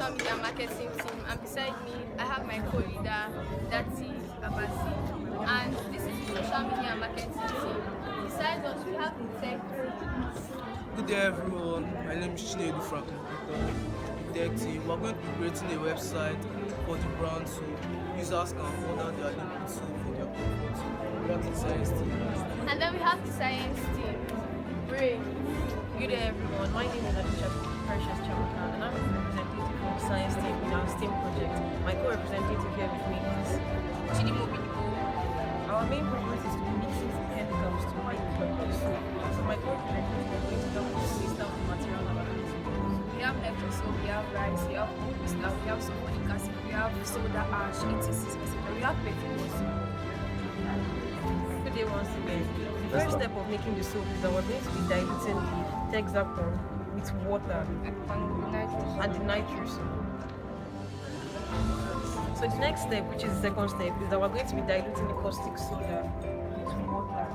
social media marketing team, and beside me, I have my co-leader, Dati Abasi. And this is the social media marketing team. Besides us, we have the tech team. Good day everyone, my name is Chinedu from Tech Team. We're going to be creating a website for the brand so users can order their liquid soap for their comfort. We have the science team. And then we have the science team. Ray. Good day everyone, my name is Adisha Precious Chamaka and I'm a representative from the science team in our STEM project. My co-representative here with me is Chidimobi. Our main purpose is to be mixing chemicals to make liquid soap. So my co-representative is going to help us list out the material that we're going to use. We have electro soap, we have rice, we have cocoa stuff, we have sulfuric acid, we have soda ash, etc. We have perfume also. Good day once again. The first step of making the soap is that we're going to be diluting the hexapron with water and the nitrous. So the next step, which is the second step, is that we're going to be diluting the caustic soda with water.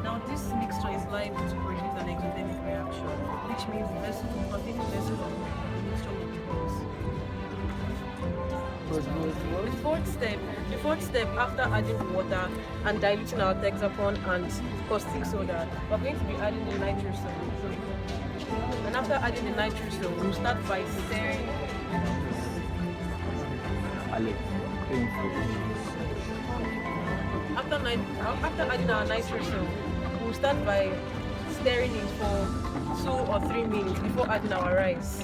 Now this mixture is liable to produce an exothermic reaction, which means the vessel containing vessels of the mixture will be burst. The fourth step, after adding water and diluting our hexapron and caustic soda, we're going to be adding the nitrous soap. And after adding the nitrous soap, we'll start by stirring. After adding our nitrous soap, we'll start by stirring it for 2 or 3 minutes before adding our rice.